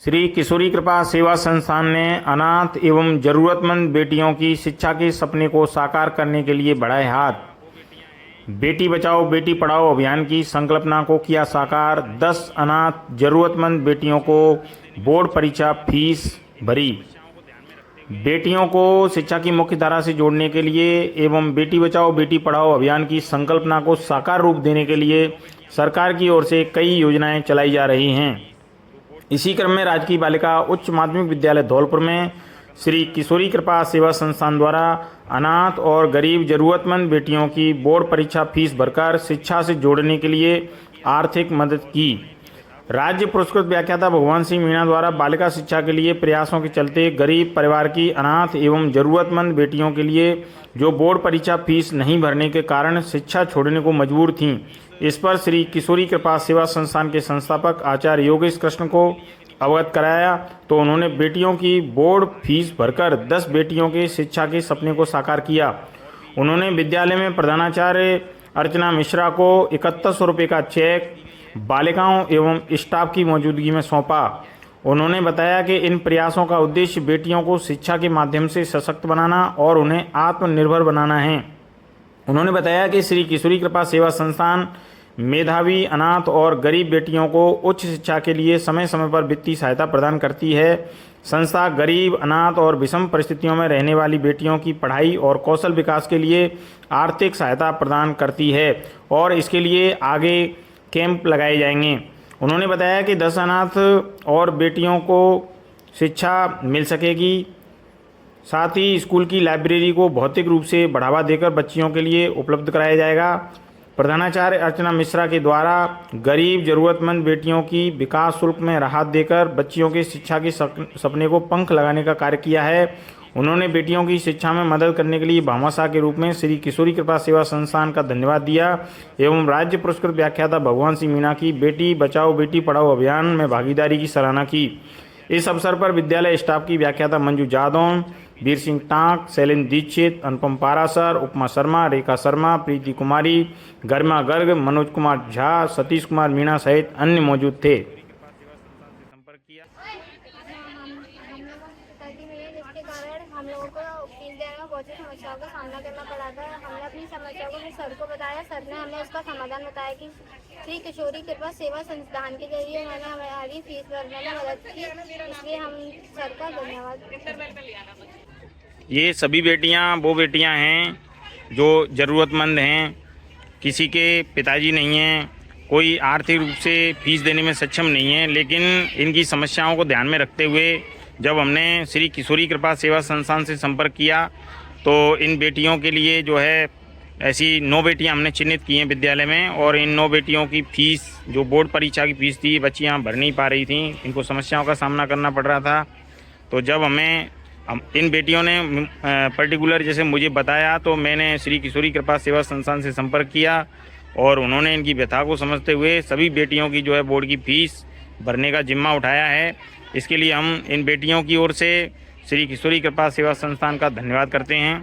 श्री किशोरी कृपा सेवा संस्थान ने अनाथ एवं जरूरतमंद बेटियों की शिक्षा के सपने को साकार करने के लिए बढ़ाए हाथ। बेटी बचाओ बेटी पढ़ाओ अभियान की संकल्पना को किया साकार। 10 अनाथ जरूरतमंद बेटियों को बोर्ड परीक्षा फीस भरी। बेटियों को शिक्षा की मुख्य धारा से जोड़ने के लिए एवं बेटी बचाओ बेटी पढ़ाओ अभियान की संकल्पना को साकार रूप देने के लिए सरकार की ओर से कई योजनाएं चलाई जा रही हैं। इसी क्रम में राजकीय बालिका उच्च माध्यमिक विद्यालय धौलपुर में श्री किशोरी कृपा सेवा संस्थान द्वारा अनाथ और गरीब जरूरतमंद बेटियों की बोर्ड परीक्षा फीस भरकर शिक्षा से जोड़ने के लिए आर्थिक मदद की। राज्य पुरस्कृत व्याख्याता भगवान सिंह मीणा द्वारा बालिका शिक्षा के लिए प्रयासों के चलते गरीब परिवार की अनाथ एवं जरूरतमंद बेटियों के लिए जो बोर्ड परीक्षा फीस नहीं भरने के कारण शिक्षा छोड़ने को मजबूर थीं, इस पर श्री किशोरी कृपा सेवा संस्थान के संस्थापक आचार्य योगेश कृष्ण को अवगत कराया तो उन्होंने बेटियों की बोर्ड फीस भरकर 10 बेटियों के शिक्षा के सपने को साकार किया। उन्होंने विद्यालय में प्रधानाचार्य अर्चना मिश्रा को 7100 रुपये का चेक बालिकाओं एवं स्टाफ की मौजूदगी में सौंपा। उन्होंने बताया कि इन प्रयासों का उद्देश्य बेटियों को शिक्षा के माध्यम से सशक्त बनाना और उन्हें आत्मनिर्भर बनाना है। उन्होंने बताया कि श्री किशोरी कृपा सेवा संस्थान मेधावी अनाथ और गरीब बेटियों को उच्च शिक्षा के लिए समय समय पर वित्तीय सहायता प्रदान करती है। संस्था गरीब अनाथ और विषम परिस्थितियों में रहने वाली बेटियों की पढ़ाई और कौशल विकास के लिए आर्थिक सहायता प्रदान करती है और इसके लिए आगे कैंप लगाए जाएंगे। उन्होंने बताया कि 10 अनाथ और बेटियों को शिक्षा मिल सकेगी। साथ ही स्कूल की लाइब्रेरी को भौतिक रूप से बढ़ावा देकर बच्चियों के लिए उपलब्ध कराया जाएगा। प्रधानाचार्य अर्चना मिश्रा के द्वारा गरीब जरूरतमंद बेटियों की विकास शुल्क में राहत देकर बच्चियों के शिक्षा के सपने को पंख लगाने का कार्य किया है। उन्होंने बेटियों की शिक्षा में मदद करने के लिए भामाशाह के रूप में श्री किशोरी कृपा सेवा संस्थान का धन्यवाद दिया एवं राज्य पुरस्कृत व्याख्याता भगवान सिंह मीणा की बेटी बचाओ बेटी पढ़ाओ अभियान में भागीदारी की सराहना की। इस अवसर पर विद्यालय स्टाफ की व्याख्याता मंजू जादौन, वीर सिंह टांक, शैलेंद्र दीक्षित, अनुपम पारासर, उपमा शर्मा, रेखा शर्मा, प्रीति कुमारी, गरिमा गर्ग, मनोज कुमार झा, सतीश कुमार मीणा सहित अन्य मौजूद थे। हम लोगों को 3 दिन में बहुत सी समस्याओं का सामना करना पड़ा था। हमने अपनी समस्याओं को सर को बताया, सर ने हमें उसका समाधान बताया कि श्री किशोरी कृपा सेवा संस्थान के जरिए उन्होंने हमारी फीस भरने में मदद की, इसलिए हम सर का धन्यवाद। ये सभी बेटियां वो बेटियां हैं जो ज़रूरतमंद हैं, किसी के पिताजी नहीं हैं, कोई आर्थिक रूप से फीस देने में सक्षम नहीं है, लेकिन इनकी समस्याओं को ध्यान में रखते हुए जब हमने श्री किशोरी कृपा सेवा संस्थान से संपर्क किया तो इन बेटियों के लिए जो है ऐसी 9 बेटियां हमने चिन्हित की हैं विद्यालय में और इन 9 बेटियों की फ़ीस जो बोर्ड परीक्षा की फ़ीस थी बच्चियां भर नहीं पा रही थीं, इनको समस्याओं का सामना करना पड़ रहा था। तो जब हमें इन बेटियों ने पर्टिकुलर जैसे मुझे बताया तो मैंने श्री किशोरी कृपा सेवा संस्थान से संपर्क किया और उन्होंने इनकी व्यथा को समझते हुए सभी बेटियों की जो है बोर्ड की फ़ीस भरने का जिम्मा उठाया है। इसके लिए हम इन बेटियों की ओर से श्री किशोरी कृपा सेवा संस्थान का धन्यवाद करते हैं।